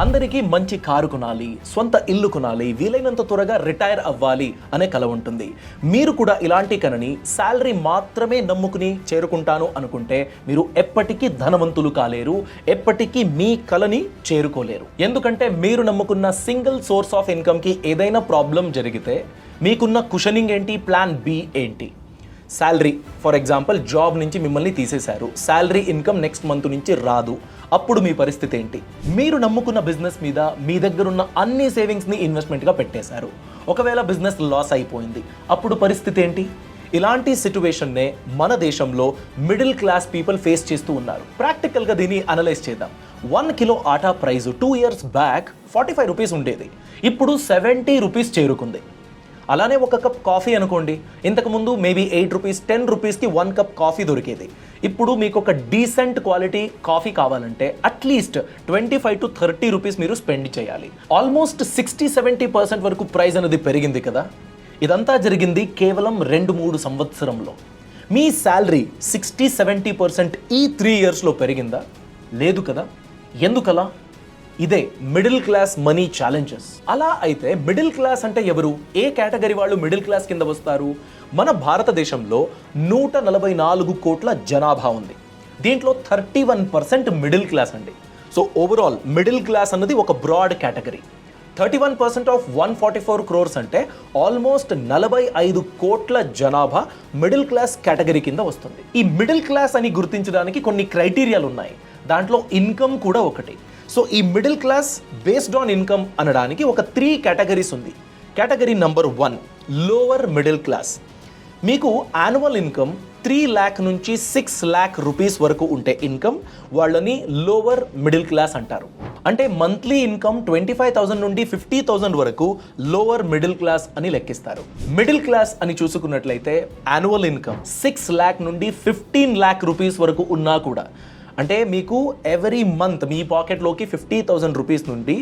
అందరికీ మంచి కారు కొనాలి, సొంత ఇల్లు కొనాలి, వీలైనంత త్వరగా రిటైర్ అవ్వాలి అనే కల ఉంటుంది. మీరు కూడా ఇలాంటి కలని శాలరీ మాత్రమే నమ్ముకుని చేరుకుంటాను అనుకుంటే మీరు ఎప్పటికీ ధనవంతులు కాలేరు, ఎప్పటికీ మీ కలని చేరుకోలేరు. ఎందుకంటే మీరు నమ్ముకున్న సింగిల్ సోర్స్ ఆఫ్ ఇన్కమ్కి ఏదైనా ప్రాబ్లం జరిగితే మీకున్న కుషనింగ్ ఏంటి, ప్లాన్ బి ఏంటి? శాలరీ. ఫర్ ఎగ్జాంపుల్, జాబ్ నుంచి మిమ్మల్ని తీసేశారు, శాలరీ ఇన్కమ్ నెక్స్ట్ మంత్ నుంచి రాదు. అప్పుడు మీ పరిస్థితి ఏంటి? మీరు నమ్ముకున్న బిజినెస్ మీద మీ దగ్గరున్న అన్ని సేవింగ్స్ని ఇన్వెస్ట్మెంట్గా పెట్టేశారు. ఒకవేళ బిజినెస్ లాస్ అయిపోయింది, అప్పుడు పరిస్థితి ఏంటి? ఇలాంటి సిచ్యువేషన్నే మన దేశంలో మిడిల్ క్లాస్ పీపుల్ ఫేస్ చేస్తూ ఉన్నారు. ప్రాక్టికల్గా దీన్ని అనలైజ్ చేద్దాం. 1 కిలో ఆటా ప్రైస్ 2 years బ్యాక్ 45 రూపీస్ ఉండేది, ఇప్పుడు 70 రూపీస్ చేరుకుంది. అలానే ఒక కప్ కాఫీ అనుకోండి, ఇంతకుముందు మేబీ 8 రూపీస్ 10 రూపీస్కి 1 కప్ కాఫీ దొరికేది. ఇప్పుడు మీకు ఒక డీసెంట్ క్వాలిటీ కాఫీ కావాలంటే అట్లీస్ట్ 25 to 30 రూపీస్ మీరు స్పెండ్ చేయాలి. ఆల్మోస్ట్ 60-70% వరకు ప్రైస్ అనేది పెరిగింది కదా. ఇదంతా జరిగింది కేవలం 2-3 సంవత్సరంలో. మీ శాలరీ 60-70% ఈ 3 yearsలో పెరిగిందా? లేదు కదా. ఎందుకలా? ఇదే మిడిల్ క్లాస్ మనీ ఛాలెంజెస్. అలా అయితే మిడిల్ క్లాస్ అంటే ఎవరు? ఏ కేటగిరీ వాళ్ళు మిడిల్ క్లాస్ కింద వస్తారు? మన భారతదేశంలో 144 కోట్ల జనాభా ఉంది. దీంట్లో 31% మిడిల్ క్లాస్ అండి. సో ఓవరాల్ మిడిల్ క్లాస్ అన్నది ఒక బ్రాడ్ కేటగిరీ. 31% ఆఫ్ 144 crores అంటే ఆల్మోస్ట్ 45 కోట్ల జనాభా మిడిల్ క్లాస్ కేటగిరీ కింద వస్తుంది. ఈ మిడిల్ క్లాస్ అని గుర్తించడానికి కొన్ని క్రైటీరియాలు ఉన్నాయి. దాంట్లో ఇన్కమ్ కూడా ఒకటి. సో ఈ middle class based on income అనడానికి ఒక 3 కేటగిరీస్ ఉంది. Category number 1 lower middle class. మీకు యాన్యువల్ ఇన్కమ్ 3 lakh నుంచి 6 lakh రూపీస్ వరకు ఉంటే ఇన్కమ్, వాళ్ళని లోవర్ మిడిల్ క్లాస్ అంటారు. అంటే మంత్లీ ఇన్కమ్ 25,000 నుండి 50,000 వరకు లోవర్ మిడిల్ క్లాస్ అని లెక్కిస్తారు. మిడిల్ క్లాస్ అని చూసుకున్నట్లయితే యాన్యువల్ ఇన్కమ్ 6 lakh నుండి 15 lakh రూపీస్ వరకు ఉన్నా కూడా, అంటే మీకు ఎవ్రీ మంత్ మీ పాకెట్లోకి 50,000 రూపీస్ నుండి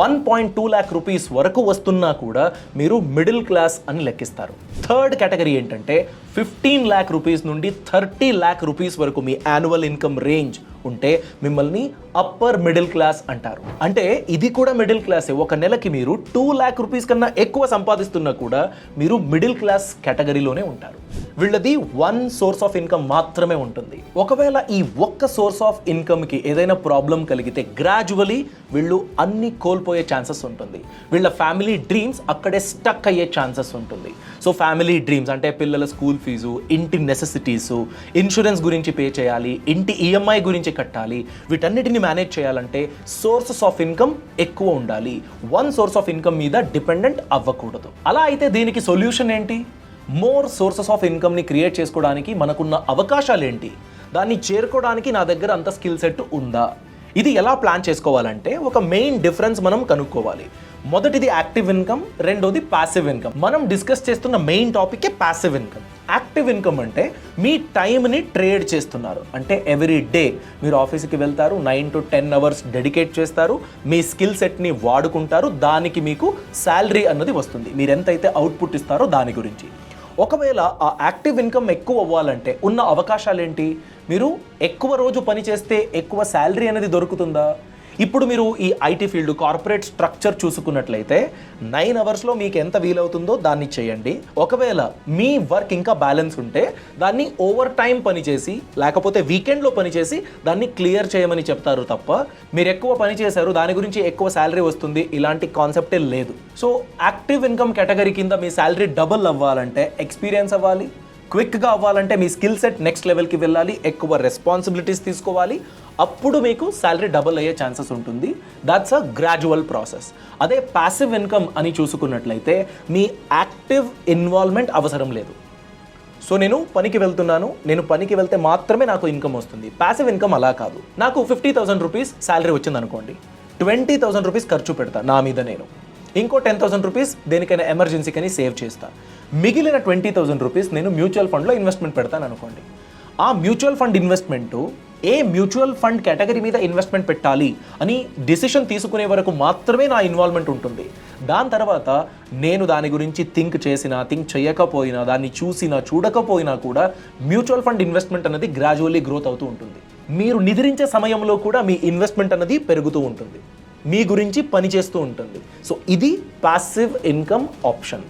1.2 lakh రూపీస్ వరకు వస్తున్నా కూడా మీరు మిడిల్ క్లాస్ అని లెక్కిస్తారు. థర్డ్ కేటగిరీ ఏంటంటే 15 lakh రూపీస్ నుండి 30 lakh రూపీస్ వరకు మీ యాన్యువల్ ఇన్కమ్ రేంజ్ ఉంటే మిమ్మల్ని అప్పర్ మిడిల్ క్లాస్ అంటారు. అంటే ఇది కూడా మిడిల్ క్లాసే. ఒక నెలకి మీరు 2 lakh రూపీస్ కన్నా ఎక్కువ సంపాదిస్తున్నా కూడా మీరు మిడిల్ క్లాస్ కేటగిరీలోనే ఉంటారు. వీళ్ళది 1 సోర్స్ ఆఫ్ ఇన్కమ్ మాత్రమే ఉంటుంది. ఒకవేళ ఈ ఒక్క సోర్స్ ఆఫ్ ఇన్కమ్కి ఏదైనా ప్రాబ్లం కలిగితే గ్రాడ్యువలీ వీళ్ళు అన్ని కోల్పోయే ఛాన్సెస్ ఉంటుంది. వీళ్ళ ఫ్యామిలీ డ్రీమ్స్ అక్కడే స్టక్ అయ్యే ఛాన్సెస్ ఉంటుంది. సో ఫ్యామిలీ డ్రీమ్స్ అంటే పిల్లల స్కూల్ ఫీజు, ఇంటి నెసెసిటీసు, ఇన్సూరెన్స్ గురించి పే చేయాలి, ఇంటి ఈఎంఐ గురించి కట్టాలి, వీటన్నిటిని మేనేజ్ చేయాలంటే సోర్సెస్ ఆఫ్ ఇన్కమ్ ఎక్కువ ఉండాలి. 1 సోర్స్ ఆఫ్ ఇన్కమ్ మీద డిపెండెంట్ అవ్వకూడదు. అలా అయితే దీనికి సొల్యూషన్ ఏంటి? మోర్ సోర్సెస్ ఆఫ్ ఇన్కమ్ని క్రియేట్ చేసుకోవడానికి మనకున్న అవకాశాలు ఏంటి? దాన్ని చేరుకోవడానికి నా దగ్గర అంత స్కిల్ సెట్ ఉందా? ఇది ఎలా ప్లాన్ చేసుకోవాలంటే ఒక మెయిన్ డిఫరెన్స్ మనం కనుక్కోవాలి. మొదటిది యాక్టివ్ ఇన్కమ్, రెండోది ప్యాసివ్ ఇన్కమ్. మనం డిస్కస్ చేస్తున్న మెయిన్ టాపికే ప్యాసివ్ ఇన్కమ్. యాక్టివ్ ఇన్కమ్ అంటే మీ టైంని ట్రేడ్ చేస్తున్నారు. అంటే ఎవ్రీ డే మీరు ఆఫీస్కి వెళ్తారు, 9 to 10 hours డెడికేట్ చేస్తారు, మీ స్కిల్ సెట్ని వాడుకుంటారు, దానికి మీకు శాలరీ అన్నది వస్తుంది. మీరు ఎంతైతే అవుట్పుట్ ఇస్తారో దాని గురించి. ఒకవేళ ఆ యాక్టివ్ ఇన్కమ్ ఎక్కువ అవ్వాలంటే ఉన్న అవకాశాలు ఏంటి? మీరు ఎక్కువ రోజు పని చేస్తే ఎక్కువ శాలరీ అనేది దొరుకుతుందా? ఇప్పుడు మీరు ఈ ఐటీ ఫీల్డ్, కార్పొరేట్ స్ట్రక్చర్ చూసుకున్నట్లయితే 9 hours మీకు ఎంత వీలవుతుందో దాన్ని చేయండి. ఒకవేళ మీ వర్క్ ఇంకా బ్యాలెన్స్ ఉంటే దాన్ని ఓవర్ టైం పనిచేసి లేకపోతే వీకెండ్లో పనిచేసి దాన్ని క్లియర్ చేయమని చెప్తారు తప్ప మీరు ఎక్కువ పని చేశారు దాని గురించి ఎక్కువ శాలరీ వస్తుంది ఇలాంటి కాన్సెప్టే లేదు. సో యాక్టివ్ ఇన్కమ్ కేటగిరీ కింద మీ శాలరీ డబుల్ అవ్వాలంటే ఎక్స్పీరియన్స్ అవ్వాలి, క్విక్గా అవ్వాలంటే మీ స్కిల్ సెట్ నెక్స్ట్ లెవెల్కి వెళ్ళాలి, ఎక్కువ రెస్పాన్సిబిలిటీస్ తీసుకోవాలి. అప్పుడు మీకు శాలరీ డబుల్ అయ్యే ఛాన్సెస్ ఉంటుంది. That's a gradual process. అదే ప్యాసివ్ ఇన్కమ్ అని చూసుకున్నట్లయితే మీ యాక్టివ్ ఇన్వాల్వ్మెంట్ అవసరం లేదు. సో నేను పనికి వెళ్తున్నాను, నేను పనికి వెళ్తే మాత్రమే నాకు ఇన్కమ్ వస్తుంది. ప్యాసివ్ ఇన్కమ్ అలా కాదు. నాకు 50,000 రూపీస్ శాలరీ వచ్చింది అనుకోండి, 20,000 రూపీస్ ఖర్చు పెడతా నా మీద నేను, ఇంకో 10,000 రూపీస్ దేనికైనా ఎమర్జెన్సీకని సేవ్ చేస్తా, మిగిలిన 20,000 రూపీస్ నేను మ్యూచువల్ ఫండ్లో ఇన్వెస్ట్మెంట్ పెడతాను అనుకోండి. ఆ మ్యూచువల్ ఫండ్ ఇన్వెస్ట్మెంటు ఏ మ్యూచువల్ ఫండ్ కేటగిరీ మీద ఇన్వెస్ట్మెంట్ పెట్టాలి అని డిసిషన్ తీసుకునే వరకు మాత్రమే నా ఇన్వాల్వ్మెంట్ ఉంటుంది. దాని తర్వాత నేను దాని గురించి థింక్ చేయకపోయినా, దాన్ని చూసినా చూడకపోయినా కూడా మ్యూచువల్ ఫండ్ ఇన్వెస్ట్మెంట్ అనేది గ్రాడ్యువల్లీ గ్రోత్ అవుతూ ఉంటుంది. మీరు నిద్రించే సమయంలో కూడా మీ ఇన్వెస్ట్మెంట్ అనేది పెరుగుతూ ఉంటుంది. మీ గురించి పనిచేస్తూ ఉంటుంది. సో ఇది పాసివ్ ఇన్కమ్ ఆప్షన్.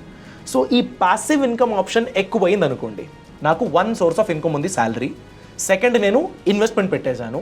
సో ఈ పాసివ్ ఇన్కమ్ ఆప్షన్ ఎక్కువైంది అనుకోండి, నాకు 1 సోర్స్ ఆఫ్ ఇన్కమ్ ఉంది శాలరీ, సెకండ్ నేను ఇన్వెస్ట్మెంట్ పెట్టేశాను,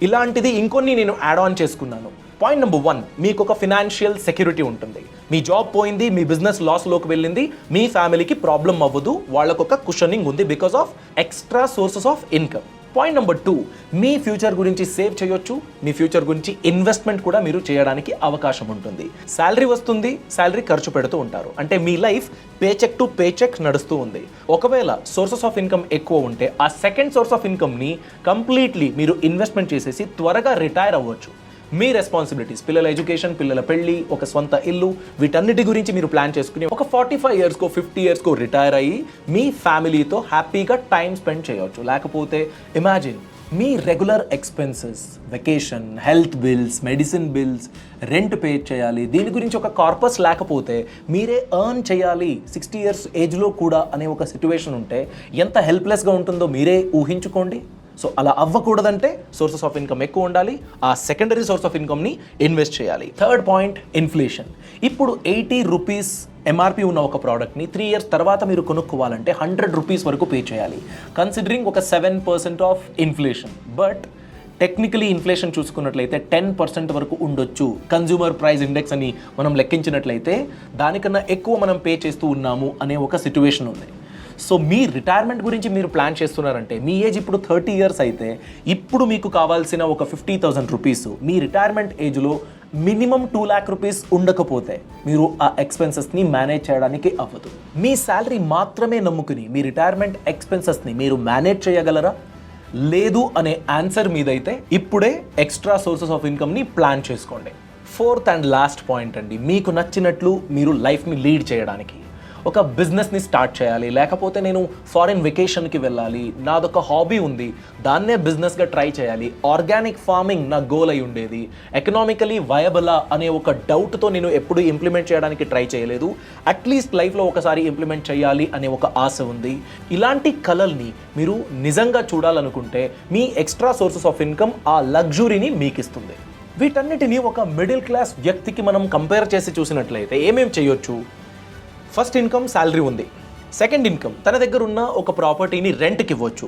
ఇలాంటిది ఇంకొన్ని నేను యాడ్ ఆన్ చేసుకున్నాను. పాయింట్ నెంబర్ 1, మీకు ఒక ఫినాన్షియల్ సెక్యూరిటీ ఉంటుంది. మీ జాబ్ పోయింది, మీ బిజినెస్ లాస్లోకి వెళ్ళింది, మీ ఫ్యామిలీకి ప్రాబ్లం అవ్వదు, వాళ్ళకు ఒక కుషనింగ్ ఉంది because of extra sources of income. Point number 2, me future గురించి సేవ్ చేయొచ్చు, మీ ఫ్యూచర్ గురించి ఇన్వెస్ట్మెంట్ కూడా మీరు చేయడానికి అవకాశం ఉంటుంది. శాలరీ వస్తుంది, శాలరీ ఖర్చు పెడుతూ ఉంటారు, అంటే మీ లైఫ్ పేచెక్ టు పేచెక్ నడుస్తూ ఉంది. ఒకవేళ సోర్సెస్ ఆఫ్ ఇన్కమ్ ఎక్కువ ఉంటే ఆ సెకండ్ సోర్స్ ఆఫ్ ఇన్కమ్ని కంప్లీట్లీ మీరు ఇన్వెస్ట్మెంట్ చేసేసి త్వరగా రిటైర్ అవ్వచ్చు. మీ రెస్పాన్సిబిలిటీస్, పిల్లల ఎడ్యుకేషన్, పిల్లల పెళ్లి, ఒక స్వంత ఇల్లు, వీటన్నిటి గురించి మీరు ప్లాన్ చేసుకుని ఒక 45 ఇయర్స్కో 50 ఇయర్స్కో రిటైర్ అయ్యి మీ ఫ్యామిలీతో హ్యాపీగా టైం స్పెండ్ చేయవచ్చు. లేకపోతే ఇమాజిన్ మీ regular expenses, vacation, health bills, medicine bills, rent pay చేయాలి, దీని గురించి ఒక కార్పస్ లేకపోతే మీరే ఎర్న్ చేయాలి 60 ఇయర్స్ ఏజ్లో కూడా అనే ఒక సిచ్యువేషన్ ఉంటే ఎంత హెల్ప్లెస్గా ఉంటుందో మీరే ఊహించుకోండి. సో అలా అవ్వకూడదంటే సోర్సెస్ ఆఫ్ ఇన్కమ్ ఎక్కువ ఉండాలి, ఆ సెకండరీ సోర్స్ ఆఫ్ ఇన్కమ్ని ఇన్వెస్ట్ చేయాలి. Third point, inflation. ఇప్పుడు 80 రూపీస్ ఎంఆర్పి ఉన్న ఒక ప్రోడక్ట్ని 3 ఇయర్స్ తర్వాత మీరు కొనుక్కోవాలంటే 100 రూపీస్ వరకు పే చేయాలి, కన్సిడరింగ్ ఒక 7% of inflation. But technically inflation చూసుకున్నట్లయితే 10% వరకు ఉండొచ్చు. కన్జ్యూమర్ ప్రైస్ ఇండెక్స్ అని మనం లెక్కించినట్లయితే దానికన్నా ఎక్కువ మనం పే చేస్తూ ఉన్నాము అనే ఒక సిచ్యువేషన్ ఉంది. సో మీ రిటైర్మెంట్ గురించి మీరు ప్లాన్ చేస్తున్నారంటే, మీ ఏజ్ ఇప్పుడు 30 ఇయర్స్ అయితే ఇప్పుడు మీకు కావాల్సిన ఒక 50,000 రూపీస్ మీ రిటైర్మెంట్ ఏజ్లో మినిమం 2 lakh రూపీస్ ఉండకపోతే మీరు ఆ ఎక్స్పెన్సెస్ని మేనేజ్ చేయడానికి అవ్వదు. మీ శాలరీ మాత్రమే నమ్ముకుని మీ రిటైర్మెంట్ ఎక్స్పెన్సెస్ని మీరు మేనేజ్ చేయగలరా? లేదు అనే ఆన్సర్ మీదైతే ఇప్పుడే ఎక్స్ట్రా సోర్సెస్ ఆఫ్ ఇన్కమ్ని ప్లాన్ చేసుకోండి. ఫోర్త్ అండ్ లాస్ట్ పాయింట్ అండి, మీకు నచ్చినట్లు మీరు లైఫ్ని లీడ్ చేయడానికి ఒక బిజినెస్ని స్టార్ట్ చేయాలి, లేకపోతే నేను ఫారిన్ వెకేషన్కి వెళ్ళాలి, నాదొక హాబీ ఉంది, దాన్నే బిజినెస్గా ట్రై చేయాలి, ఆర్గానిక్ ఫార్మింగ్ నా గోల్ అయి ఉండేది, ఎకనామికలీ వయబులా అనే ఒక డౌట్తో నేను ఎప్పుడు ఇంప్లిమెంట్ చేయడానికి ట్రై చేయలేదు, అట్లీస్ట్ లైఫ్లో ఒకసారి ఇంప్లిమెంట్ చేయాలి అనే ఒక ఆశ ఉంది. ఇలాంటి కలల్ని మీరు నిజంగా చూడాలనుకుంటే మీ ఎక్స్ట్రా సోర్సెస్ ఆఫ్ ఇన్కమ్ ఆ లగ్జరీని మీకు ఇస్తుంది. వీటన్నిటిని ఒక మిడిల్ క్లాస్ వ్యక్తికి మనం కంపేర్ చేసి చూసినట్లయితే ఏమేమి చేయొచ్చు? ఫస్ట్ ఇన్కమ్ శాలరీ ఉంది, సెకండ్ ఇన్కమ్ తన దగ్గర ఉన్న ఒక ప్రాపర్టీని రెంట్కి ఇవ్వచ్చు,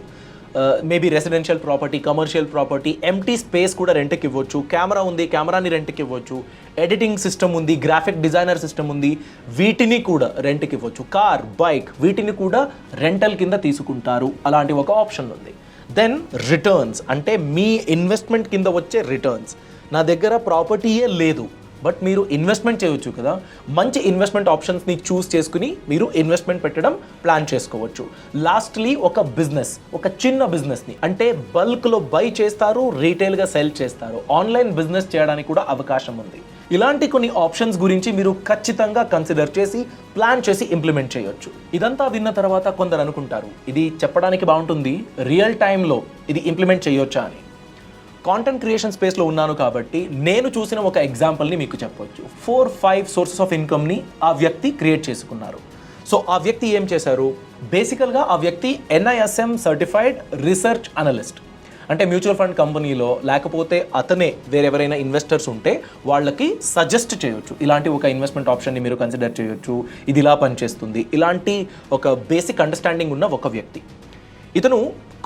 maybe residential property, commercial property, empty space కూడా రెంట్కి ఇవ్వచ్చు, కెమెరా ఉంది, కెమెరాని రెంట్కి ఇవ్వచ్చు, ఎడిటింగ్ సిస్టమ్ ఉంది, గ్రాఫిక్ డిజైనర్ సిస్టమ్ ఉంది, వీటిని కూడా రెంట్కి ఇవ్వచ్చు, కార్, బైక్, వీటిని కూడా రెంటల్ కింద తీసుకుంటారు, అలాంటి ఒక ఆప్షన్ ఉంది. దెన్ రిటర్న్స్, అంటే మీ ఇన్వెస్ట్మెంట్ కింద వచ్చే రిటర్న్స్. నా దగ్గర ప్రాపర్టీయే లేదు బట్ మీరు ఇన్వెస్ట్మెంట్ చేయొచ్చు కదా, మంచి ఇన్వెస్ట్మెంట్ ఆప్షన్స్ని చూస్ చేసుకుని మీరు ఇన్వెస్ట్మెంట్ పెట్టడం ప్లాన్ చేసుకోవచ్చు. లాస్ట్లీ ఒక బిజినెస్, ఒక చిన్న బిజినెస్ని, అంటే బల్క్లో బై చేస్తారు, రీటైల్గా సెల్ చేస్తారు, ఆన్లైన్ బిజినెస్ చేయడానికి కూడా అవకాశం ఉంది. ఇలాంటి కొన్ని ఆప్షన్స్ గురించి మీరు ఖచ్చితంగా కన్సిడర్ చేసి ప్లాన్ చేసి ఇంప్లిమెంట్ చేయొచ్చు. ఇదంతా విన్న తర్వాత కొందరు అనుకుంటారు, ఇది చెప్పడానికి బాగుంటుంది, రియల్ టైంలో ఇది ఇంప్లిమెంట్ చేయొచ్చా అని. కాంటెంట్ క్రియేషన్ స్పేస్లో ఉన్నాను కాబట్టి నేను చూసిన ఒక ఎగ్జాంపుల్ని మీకు చెప్పొచ్చు. 4-5 సోర్సెస్ ఆఫ్ ఇన్కమ్ని ఆ వ్యక్తి క్రియేట్ చేసుకున్నారు. సో ఆ వ్యక్తి ఏం చేశారు? బేసికల్గా ఆ వ్యక్తి NISM సర్టిఫైడ్ రీసెర్చ్ అనలిస్ట్, అంటే మ్యూచువల్ ఫండ్ కంపెనీలో లేకపోతే అతనే వేరెవరైనా ఇన్వెస్టర్స్ ఉంటే వాళ్ళకి సజెస్ట్ చేయొచ్చు, ఇలాంటి ఒక ఇన్వెస్ట్మెంట్ ఆప్షన్ని మీరు కన్సిడర్ చేయొచ్చు, ఇది ఇలా పనిచేస్తుంది, ఇలాంటి ఒక బేసిక్ అండర్స్టాండింగ్ ఉన్న ఒక వ్యక్తి. ఇతను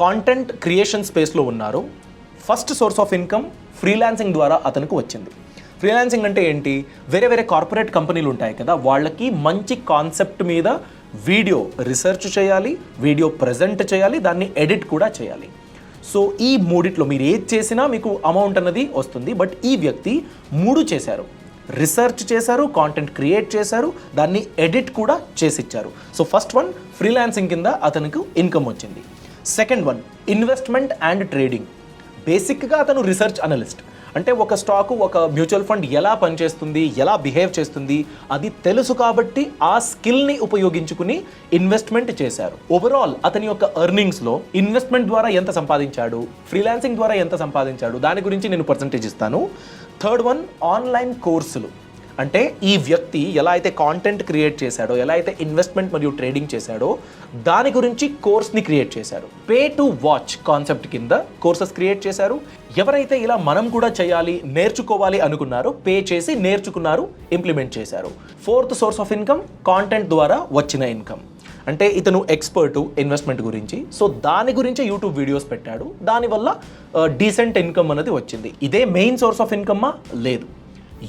కాంటెంట్ క్రియేషన్ స్పేస్లో ఉన్నారు. First source of income freelancing ద్వారా అతనికి వచ్చింది. ఫ్రీలాన్సింగ్ అంటే ఏంటి? వేరే వేరే కార్పొరేట్ కంపెనీలు ఉంటాయి కదా, వాళ్ళకి మంచి కాన్సెప్ట్ మీద వీడియో రీసెర్చ్ చేయాలి, వీడియో ప్రజెంట్ చేయాలి, దాన్ని ఎడిట్ కూడా చేయాలి. సో ఈ మూడిట్లో మీరు ఏది చేసినా మీకు అమౌంట్ అన్నది వస్తుంది. బట్ ఈ వ్యక్తి 3 చేశారు, రీసెర్చ్ చేశారు, కాంటెంట్ క్రియేట్ చేశారు, దాన్ని ఎడిట్ కూడా చేసిచ్చారు. సో ఫస్ట్ వన్ ఫ్రీలాన్సింగ్ కింద అతనికి ఇన్కమ్ వచ్చింది. Second one investment and trading. బేసిక్గా అతను రీసెర్చ్ అనలిస్ట్, అంటే ఒక స్టాకు, ఒక మ్యూచువల్ ఫండ్ ఎలా పనిచేస్తుంది, ఎలా బిహేవ్ చేస్తుంది అది తెలుసు కాబట్టి ఆ స్కిల్ని ఉపయోగించుకుని ఇన్వెస్ట్మెంట్ చేశారు. ఓవరాల్ అతని యొక్క ఎర్నింగ్స్లో ఇన్వెస్ట్మెంట్ ద్వారా ఎంత సంపాదించాడు, ఫ్రీలాన్సింగ్ ద్వారా ఎంత సంపాదించాడు, దాని గురించి నేను పర్సంటేజ్ ఇస్తాను. థర్డ్ వన్ ఆన్లైన్ కోర్సులు, అంటే ఈ వ్యక్తి ఎలా అయితే కాంటెంట్ క్రియేట్ చేశాడో, ఎలా అయితే ఇన్వెస్ట్మెంట్ మరియు ట్రేడింగ్ చేశాడో దాని గురించి కోర్స్ని క్రియేట్ చేశారు. పే టు వాచ్ కాన్సెప్ట్ కింద కోర్సెస్ క్రియేట్ చేశారు. ఎవరైతే ఇలా మనం కూడా చేయాలి, నేర్చుకోవాలి అనుకున్నారో పే చేసి నేర్చుకున్నారు, ఇంప్లిమెంట్ చేశారు. Fourth source of income content ద్వారా వచ్చిన ఇన్కమ్. అంటే ఇతను ఎక్స్పర్టు ఇన్వెస్ట్మెంట్ గురించి, సో దాని గురించి యూట్యూబ్ వీడియోస్ పెట్టాడు, దానివల్ల డీసెంట్ ఇన్కమ్ అనేది వచ్చింది. ఇదే మెయిన్ సోర్స్ ఆఫ్ ఇన్కమ్మా? లేదు.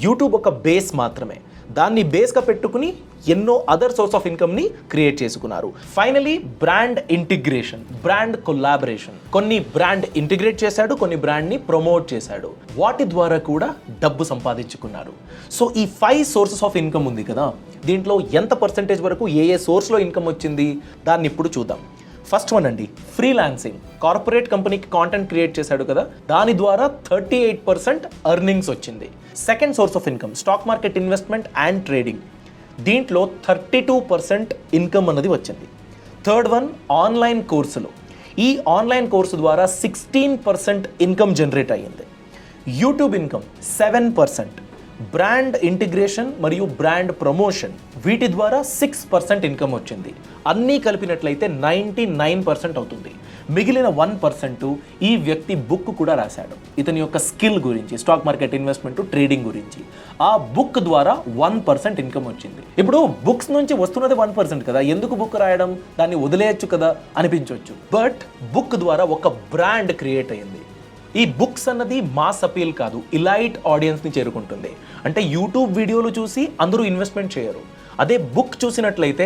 యూట్యూబ్ ఒక బేస్ మాత్రమే. దాన్ని బేస్గా పెట్టుకుని ఎన్నో అదర్ సోర్స్ ఆఫ్ ఇన్కమ్ని క్రియేట్ చేసుకున్నారు. Finally brand integration, brand collaboration. కొన్ని బ్రాండ్ ఇంటిగ్రేట్ చేశాడు, కొన్ని బ్రాండ్ని ప్రమోట్ చేశాడు. వాటి ద్వారా కూడా డబ్బు సంపాదించుకున్నారు. సో ఈ 5 సోర్సెస్ ఆఫ్ ఇన్కమ్ ఉంది కదా, దీంట్లో ఎంత పర్సెంటేజ్ వరకు ఏ సోర్స్లో ఇన్కమ్ వచ్చింది దాన్ని ఇప్పుడు చూద్దాం. ఫస్ట్ వన్ అండి, ఫ్రీలాన్సింగ్. కార్పొరేట్ కంపెనీకి కాంటెంట్ క్రియేట్ చేశాడు కదా, దాని ద్వారా 38% ఎర్నింగ్స్ వచ్చింది. Second source of income stock market investment and trading. దీంట్లో 32% ఇన్కమ్ అన్నది వచ్చింది. థర్డ్ వన్ ఆన్లైన్ కోర్సులు. ఈ ఆన్లైన్ కోర్సు ద్వారా 16% ఇన్కమ్ జనరేట్ అయ్యింది. YouTube income 7%. బ్రాండ్ ఇంటిగ్రేషన్ మరియు బ్రాండ్ ప్రమోషన్, వీటి ద్వారా 6% ఇన్కమ్ వచ్చింది. అన్నీ కలిపినట్లయితే 99% అవుతుంది. మిగిలిన 1% ఈ వ్యక్తి బుక్ కూడా రాశాడు ఇతని యొక్క స్కిల్ గురించి, స్టాక్ మార్కెట్ ఇన్వెస్ట్మెంట్ ట్రేడింగ్ గురించి. ఆ బుక్ ద్వారా 1% ఇన్కమ్ వచ్చింది. ఇప్పుడు బుక్స్ నుంచి వస్తున్నది 1% కదా, ఎందుకు బుక్ రాయడం, దాన్ని వదిలేయచ్చు కదా అనిపించవచ్చు. బట్ బుక్ ద్వారా ఒక బ్రాండ్ క్రియేట్ అయ్యింది. ఈ బుక్స్ అన్నది మాస్ అపీల్ కాదు, ఇలైట్ ఆడియన్స్ని చేరుకుంటుంది. అంటే యూట్యూబ్ వీడియోలు చూసి అందరూ ఇన్వెస్ట్మెంట్ చేయరు. అదే బుక్ చూసినట్లయితే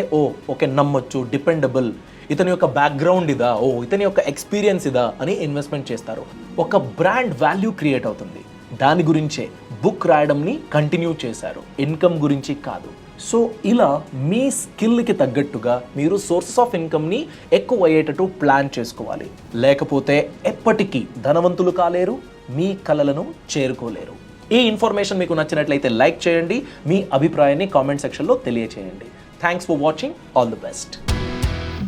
ఓకే నమ్మొచ్చు, డిపెండబుల్, ఇతని యొక్క బ్యాక్గ్రౌండ్ ఇదా, ఇతని యొక్క ఎక్స్పీరియన్స్ ఇదా అని ఇన్వెస్ట్మెంట్ చేస్తారు. ఒక బ్రాండ్ వాల్యూ క్రియేట్ అవుతుంది. దాని గురించే బుక్ రాయడంని కంటిన్యూ చేశారు, ఇన్కమ్ గురించి కాదు. సో ఇలా మీ స్కిల్కి తగ్గట్టుగా మీరు సోర్సెస్ ఆఫ్ ఇన్కమ్ని ఎక్కువ అయ్యేటట్టు ప్లాన్ చేసుకోవాలి. లేకపోతే ఎప్పటికీ ధనవంతులు కాలేరు, మీ కలలను చేరుకోలేరు. ఈ ఇన్ఫర్మేషన్ మీకు నచ్చినట్లయితే లైక్ చేయండి, మీ అభిప్రాయాన్ని కామెంట్ సెక్షన్లో తెలియచేయండి. Thanks for watching. All the best.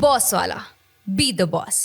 Boss Wala. Be the boss.